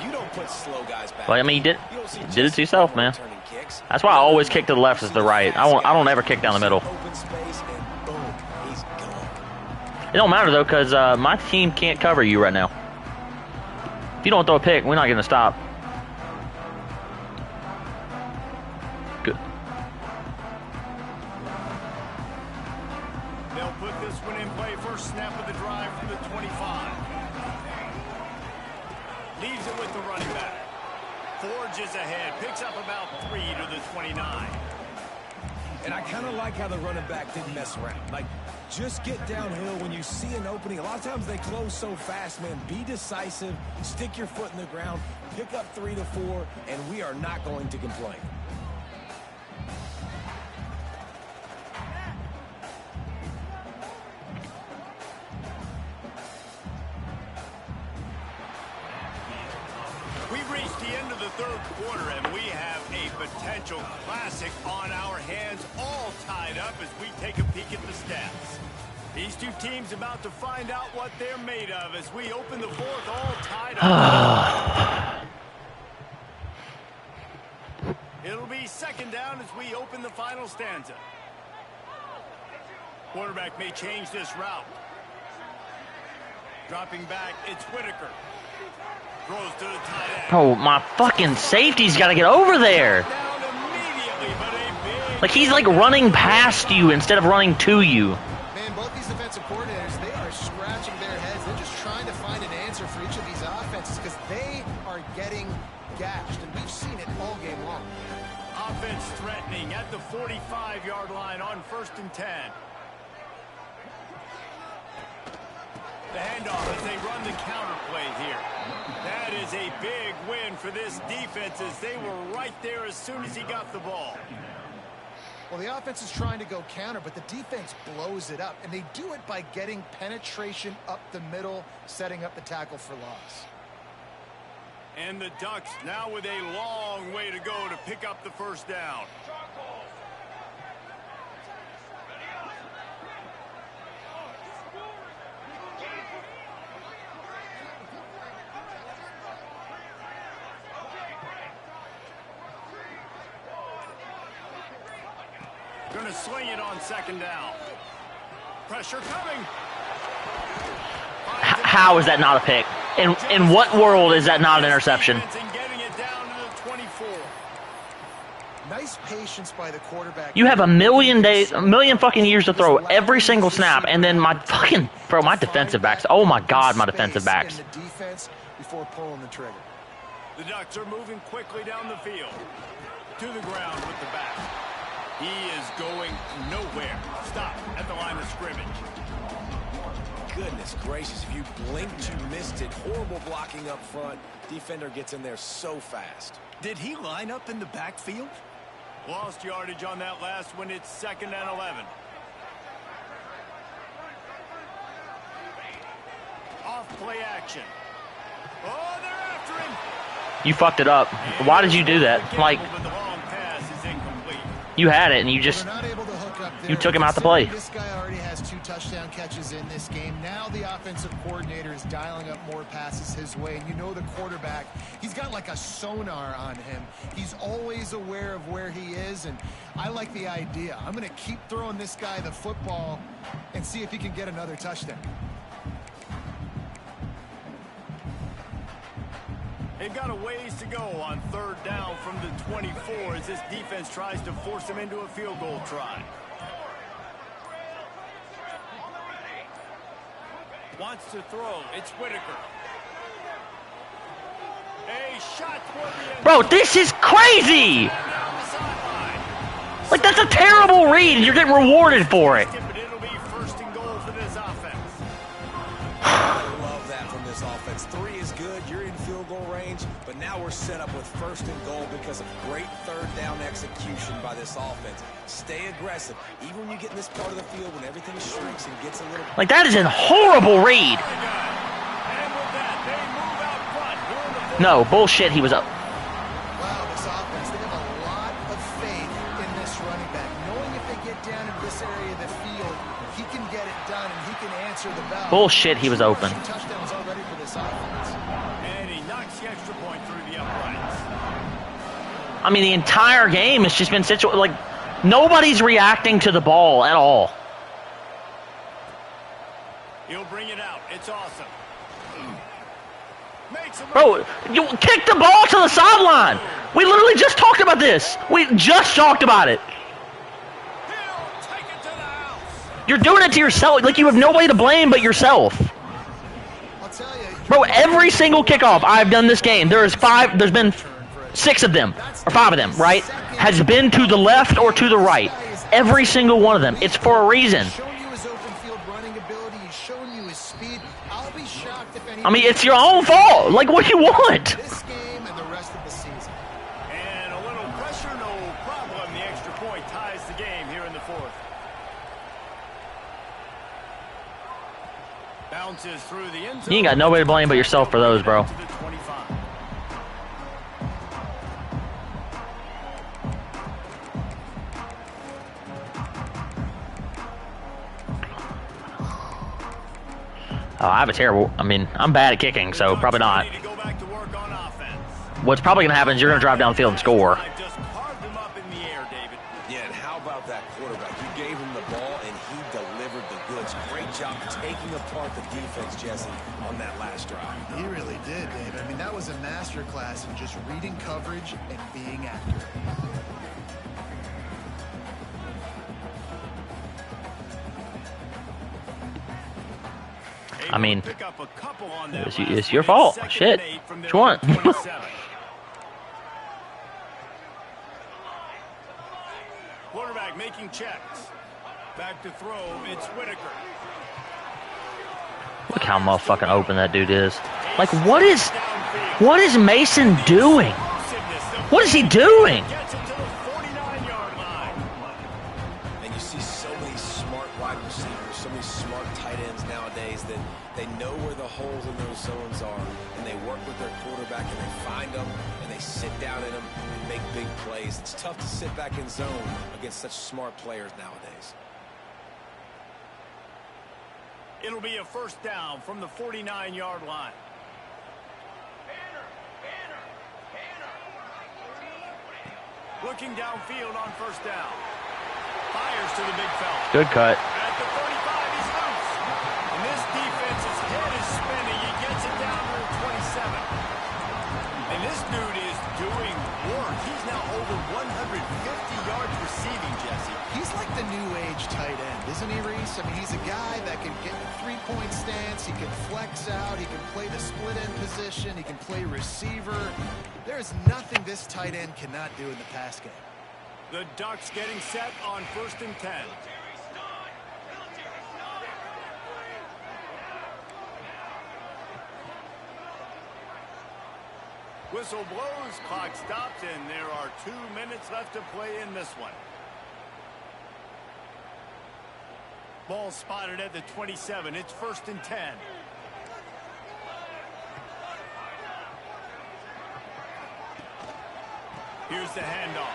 You don't put slow guys back. Well, I mean, you did it to yourself, man. That's why I always kick to the left as the right. I don't ever kick down the middle. Open space and boom, he's gone. It don't matter though, because my team can't cover you right now. If you don't throw a pick, we're not going to stop. Good. They'll put this one in play. First snap of the drive from the 25. Leaves it with the running back. Forges ahead. Picks up about 3 to the 29. And I kind of like how the running back didn't mess around. Like, just get downhill when you see an opening. A lot of times they close so fast, man. Be decisive. Stick your foot in the ground. Pick up 3 to 4, and we are not going to complain. We've reached the end of the third quarter, and we have a potential classic on our hands, all tied up as we take a peek at the stats. These two teams about to find out what they're made of as we open the fourth, all tied up. It'll be second down as we open the final stanza. Quarterback may change this route. Dropping back, it's Whitaker. Throws to the tight end. Oh, my fucking safety's got to get over there. Down immediately, but a big Like, he's like running past you instead of running to you. Man, both these defensive coordinators, they are scratching their heads. They're just trying to find an answer for each of these offenses because they are getting gashed, and we've seen it all game long. offense threatening at the 45-yard line on 1st and 10. The handoff as they run the counter play here. That is a big win for this defense as they were right there as soon as he got the ball. Well, the offense is trying to go counter, but the defense blows it up, and they do it by getting penetration up the middle, setting up the tackle for loss. And the Ducks now with a long way to go to pick up the first down. Going to sling it on 2nd down. Pressure coming. How is that not a pick? In what world is that not an interception? And getting it down to the 24. Nice patience by the quarterback. You have a million fucking years to throw every single snap, and then my defensive backs. Oh my God, my defensive backs. In the defense before pulling the trigger. The Ducks are moving quickly down the field. To the ground with the back. He is going nowhere. Stop at the line of scrimmage. Goodness gracious, if you blinked, you missed it. Horrible blocking up front. Defender gets in there so fast. Did he line up in the backfield? Lost yardage on that last one. It's 2nd and 11. Off play action. Oh, they're after him. You fucked it up. Why did you do that? Like, But the long pass is incomplete. you had it, and you just... They're not able to hook up there. You took him out to play. This guy already has 2 touchdown catches in this game. Now the offensive coordinator is dialing up more passes his way. And you know the quarterback, he's got like a sonar on him. He's always aware of where he is. And I like the idea. I'm going to keep throwing this guy the football and see if he can get another touchdown. They've got a ways to go on 3rd down from the 24 as this defense tries to force them into a field goal try. Wants to throw. It's Whitaker. A shot toward the end. Bro, this is crazy! Like, that's a terrible read, and you're getting rewarded for it. It'll be 1st and goal for this offense. I love that from this offense. 3 is good. You're in field goal range, but now we're set up with 1st and goal because of great 3rd down execution by this offense. Stay aggressive. Even when you get in this part of the field, when everything shrinks and gets a little... Like, that is a horrible read. No, bullshit, he was up. Wow, this offense, they have a lot of faith in this running back. Knowing if they get down in this area of the field, he can get it done and he can answer the bell. Bullshit, he was open. Touchdowns already for this offense. And he knocks the extra point through the uprights. I mean, the entire game has just been like, nobody's reacting to the ball at all. He'll bring it out. It's awesome. Bro, you kick the ball to the sideline. We literally just talked about this. We just talked about it. You're doing it to yourself. Like, you have nobody to blame but yourself. Bro, every single kickoff I've done this game, there's been 6 of them, or 5 of them, right? Has been to the left or to the right. Every single one of them. It's for a reason. I mean, it's your own fault. Like, what do you want? This game and the rest of the season. And a little pressure, no problem. The extra point ties the game here in the 4th. Bounces through the end zone. You ain't got nobody to blame but yourself for those, bro. To the 25. I have a terrible... I mean, I'm bad at kicking, so probably not. What's probably going to happen is you're going to drive down the field and score. Yeah, and how about that quarterback? You gave him the ball, and he delivered the goods. Great job taking apart the defense, Jesse, on that last drive. He really did, Dave. I mean, that was a masterclass in just reading coverage and being accurate. I mean, it's your fault. Shit. What you want? Quarterback making checks. Back to throw. It's Whitaker. Look how motherfucking open that dude is. Like, what is Mason doing? What is he doing? And you see so many smart wide receivers, so many smart tight ends nowadays that they know where the holes in those zones are, and they work with their quarterback, and they find them, and they sit down in them and make big plays. It's tough to sit back in zone against such smart players nowadays. It'll be a 1st down from the 49-yard line. Looking downfield on 1st down. Fires to the big fella. Good cut. At the 35, he's loose. And this defense's head is spinning. He gets it down to the 27. And this dude is doing work. He's now over 150 yards receiving, Jesse. He's like the new age tight end, isn't he, Reese? I mean, he's a guy that can get three-point stance. He can flex out. He can play the split end position. He can play receiver. There is nothing this tight end cannot do in the pass game. The Ducks getting set on 1st and 10. Whistle blows, clock stops, and there are 2 minutes left to play in this one. Ball spotted at the 27. It's 1st and 10. Here's the handoff.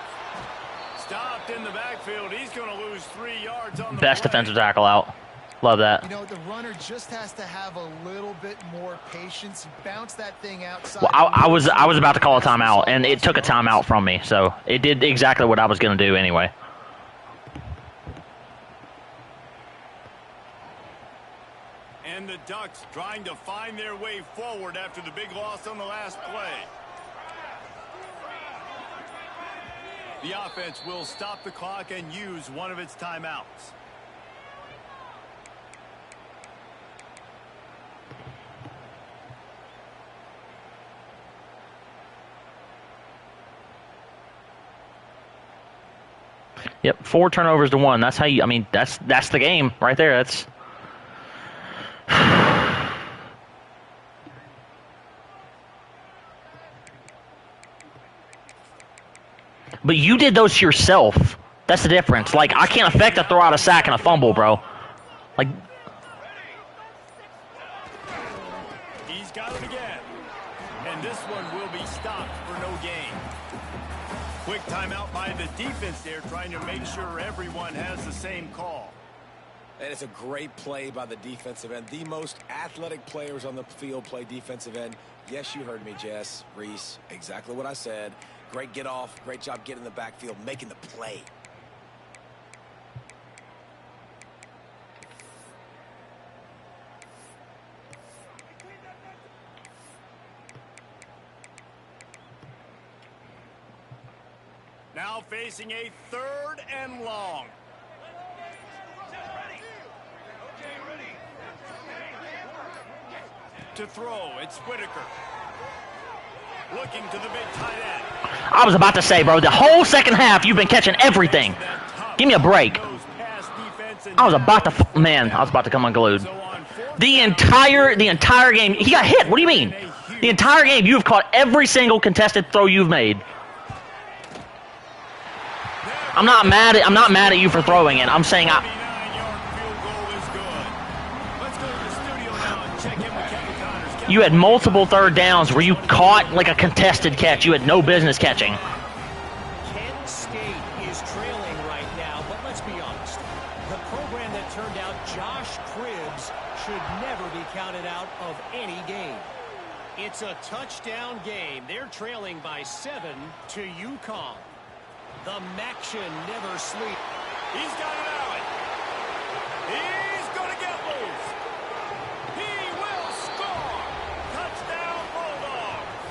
Stopped in the backfield. He's going to lose 3 yards on the Best play. defensive tackle out. Love that. You know, the runner just has to have a little bit more patience. Bounce that thing outside. Well, I was about to call a timeout, and it took a timeout from me, so it did exactly what I was going to do anyway. And the the Ducks trying to find their way forward after the big loss on the last play. The offense will stop the clock and use one of its timeouts. Yep, 4 turnovers to 1. That's how you. I mean, that's the game right there. That's. But you did those to yourself. That's the difference. Like, I can't affect a throw out, a sack, and a fumble, bro. Like. He's got it again. And this one will be stopped for no gain. Quick timeout by the defense there, trying to make sure everyone has the same call. And it's a great play by the defensive end. The most athletic players on the field play defensive end. Yes, you heard me, Jess, Reese. Exactly what I said. Great get off. Great job getting in the backfield, making the play. Now facing a 3rd and long. To throw, it's Whitaker. Looking to the big tight end. I was about to say, bro, the whole second half you've been catching everything. Give me a break. I was about to, man, I was about to come unglued. The entire game, he got hit. What do you mean? The entire game, you have caught every single contested throw you've made. I'm not mad at you for throwing it. I'm saying you had multiple 3rd downs where you caught like a contested catch you had no business catching. Kent State is trailing right now, but let's be honest. The program that turned out Josh Cribbs should never be counted out of any game. It's a touchdown game. They're trailing by 7 to UConn. The Maction never sleep. He's got it out. He's going to get loose. He will score. Touchdown Bulldogs.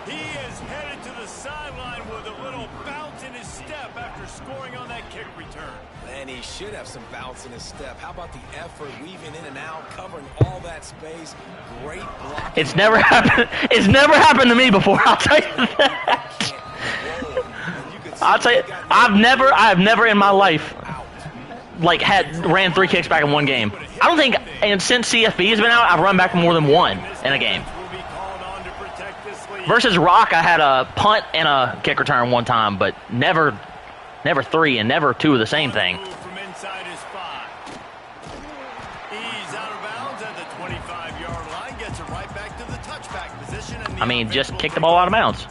He is headed to the sideline with a little bounce in his step after scoring on that kick return. And he should have some bounce in his step. How about the effort, weaving in and out, covering all that space? Great block. It's never happened. It's never happened to me before. I'll tell you that. I'll tell you, I have never in my life like ran 3 kicks back in one game. I don't think, and since CFB has been out, I've run back more than 1 in a game. Versus Rock, I had a punt and a kick return one time, but never 3 and never 2 of the same thing. From inside his 5. He's out of bounds at the 25-yard line, gets it right back to the touchback position. And I mean, just kick the ball out of bounds.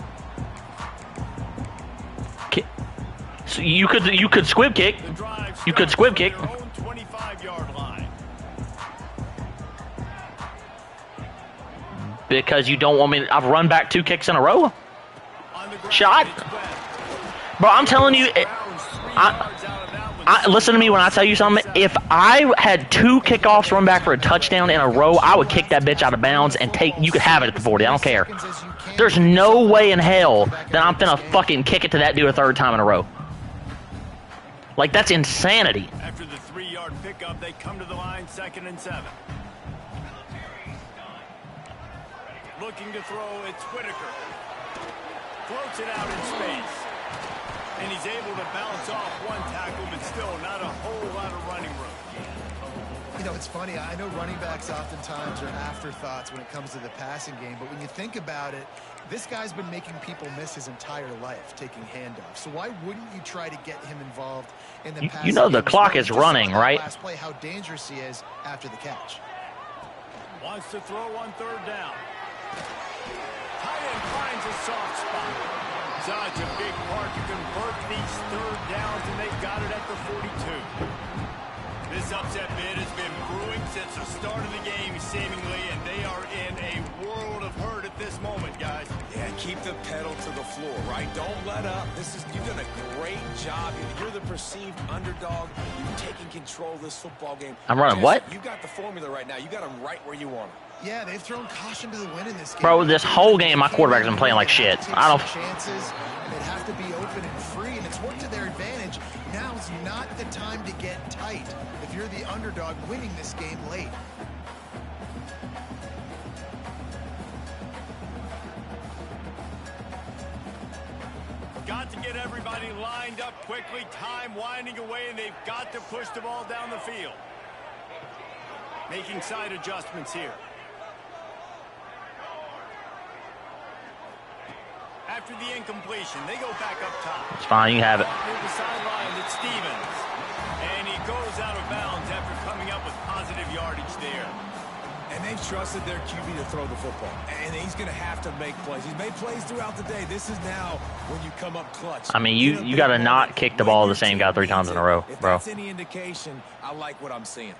So you could squib kick. You could squib kick. 25-yard line. Because you don't want me to, I've run back 2 kicks in a row. Shot. Bro, I'm telling you, listen to me when I tell you something. If I had 2 kickoffs run back for a touchdown in a row, I would kick that bitch out of bounds and you could have it at the 40. I don't care. There's no way in hell that I'm finna fucking kick it to that dude a 3rd time in a row. Like, that's insanity. After the 3-yard pickup, they come to the line, 2nd and 7. Looking to throw, it's Whitaker. Floats it out in space. And he's able to bounce off 1 tackle, but still not a whole lot of running room. You know, it's funny. I know running backs oftentimes are afterthoughts when it comes to the passing game, but when you think about it, this guy's been making people miss his entire life taking handoffs. So why wouldn't you try to get him involved in the passing You know the game? clock is running, right? Last play, how dangerous he is after the catch. Wants to throw on 3rd down. Tight end finds a soft spot. Such a big part to convert these 3rd downs, and they got it at the 42. This upset bid has been brewing since the start of the game, seemingly, and they are in a world of hurt at this moment, guys. Yeah, keep the pedal to the floor, right? Don't let up. You've done a great job. You're the perceived underdog. You've taken control of this football game. I'm running what? You got the formula right now. You got them right where you want them. Yeah, they've thrown caution to the wind in this game. Bro, this whole game, my quarterback's been playing like shit. I don't. Chances, and they'd have to be open and free, and it's worked to their advantage. Now's not the time to get tight if you're the underdog winning this game late. Got to get everybody lined up quickly. Time winding away, and they've got to push the ball down the field. Making side adjustments here. After the incompletion, they go back up top. It's fine, you have it. Near the sideline, it's Stevens. And he goes out of bounds after coming up with positive yardage there. And they've trusted their QB to throw the football. And he's going to have to make plays. He's made plays throughout the day. This is now when you come up clutch. I mean, you got to not kick the ball to the same guy 3 times in a row, bro. If that's any indication, I like what I'm seeing.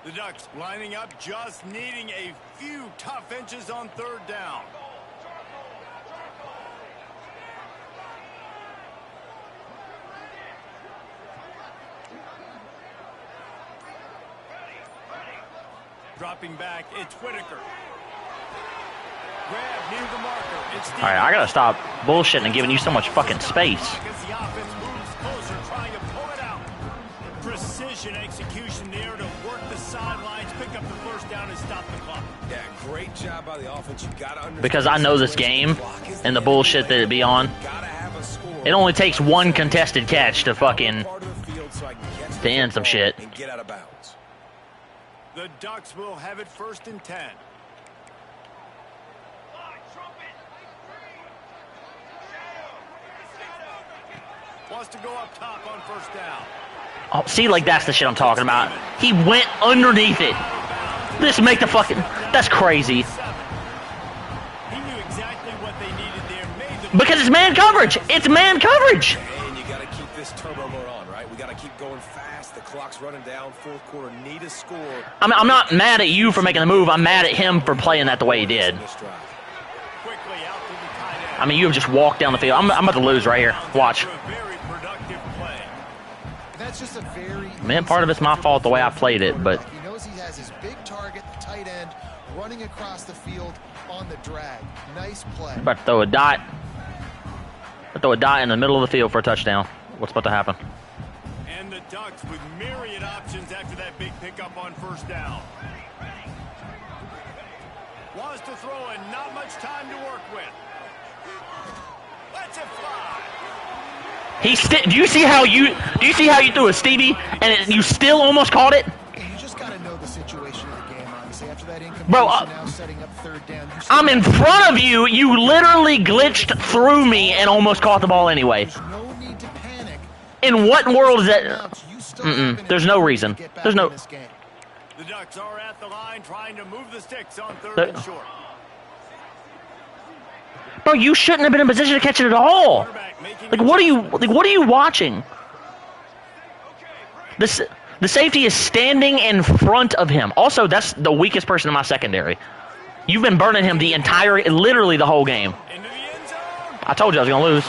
The Ducks lining up, just needing a few tough inches on 3rd down. Dropping back, it's Whitaker. Grab near the marker. It's All right, I got to stop bullshitting and giving you so much fucking space. As the offense moves closer, trying to pull it out. Precision execution there to work the sidelines, pick up the 1st down, and stop the clock. Yeah, great job by the offense. You got to understand. Because I know this game and the bullshit that it be on. It only takes 1 contested catch to fucking to end some shit. And get out of bounds. The Ducks will have it 1st and 10. Wants to go up top on 1st down. Oh, see, like that's the shit I'm talking about. He went underneath it. This make the fucking. That's crazy. He knew exactly what they needed there. Because it's man coverage. It's man coverage. And you got to keep this turbo mode on, right? We got to keep going fast. The clock's running down. 4th quarter, need a score. I'm not mad at you for making the move. I'm mad at him for playing that the way he did. Quickly out to the tight end. I mean, you have just walked down the field. I'm about to lose right here. Watch. Very productive play. That's just a very Man, part of it's my fault the way I played it, but he knows he has his big target, the tight end, running across the field on the drag. Nice play. I'm about to throw a dot. Throw a dot in the middle of the field for a touchdown. What's about to happen? And the Ducks with myriad options after that big pickup on 1st down. Wants to throw and not much time to work with. Let's it fly. Do you see how you threw a Stevie and you still almost caught it? You just got to know the situation of the game, honestly. After that incompletion, Bro, now setting up 3rd down. I'm in front of you. You literally glitched through me and almost caught the ball anyway. There's no need to panic. In what world is that? There's no reason. There's no. The Ducks are at the line trying to move the sticks on 3rd and short. Bro, you shouldn't have been in position to catch it at all. Like, what are you watching? The safety is standing in front of him. Also, that's the weakest person in my secondary. You've been burning him literally the whole game. I told you I was gonna lose.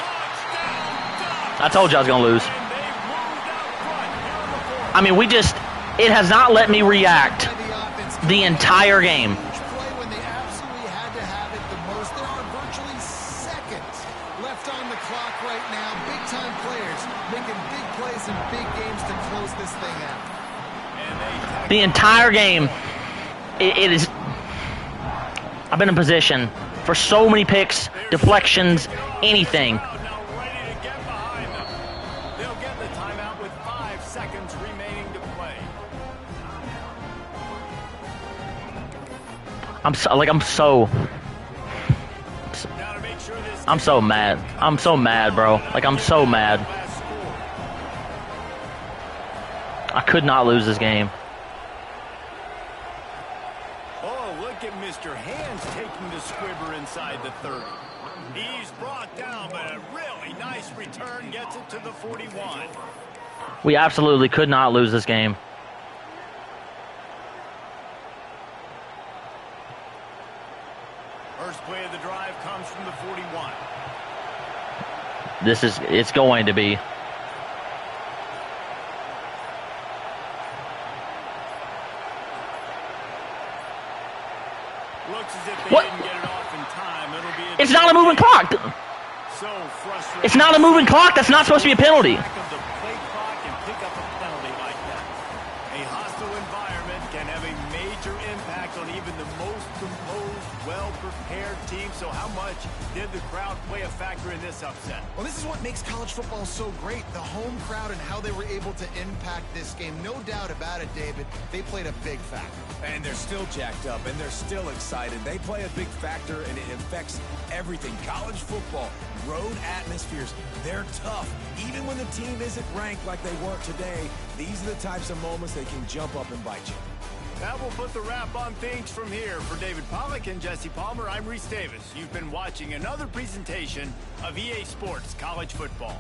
I mean, it has not let me react the entire game. The entire game, it is. I've been in position for so many picks, deflections, anything. They'll get the timeout with 5 seconds remaining to play. I'm so mad. I'm so mad, bro. Like, I'm so mad. I could not lose this game. Oh, look at Mr. Hands taking the squibber inside the 30. He's brought down, but a really nice return gets it to the 41. We absolutely could not lose this game. First play of the drive comes from the 41. It's going to be. Looks as if they didn't get it off in time. It'll be It's not a moving clock. So frustrating. It's not a moving clock. That's not supposed to be a penalty. Back of the play clock and pick up a penalty like that. A hostile environment can have a major impact on even the most composed, well-prepared team. So how much did the crowd play a factor in this upset? Well, this is what makes college football so great, the home crowd and how they were able to impact this game. No doubt about it, David. They played a big factor. And they're still jacked up, and they're still excited. They play a big factor, and it affects everything. College football, road atmospheres, they're tough. Even when the team isn't ranked like they weren't today, these are the types of moments they can jump up and bite you. That will put the wrap on things from here. For David Pollack and Jesse Palmer, I'm Reese Davis. You've been watching another presentation of EA Sports College Football.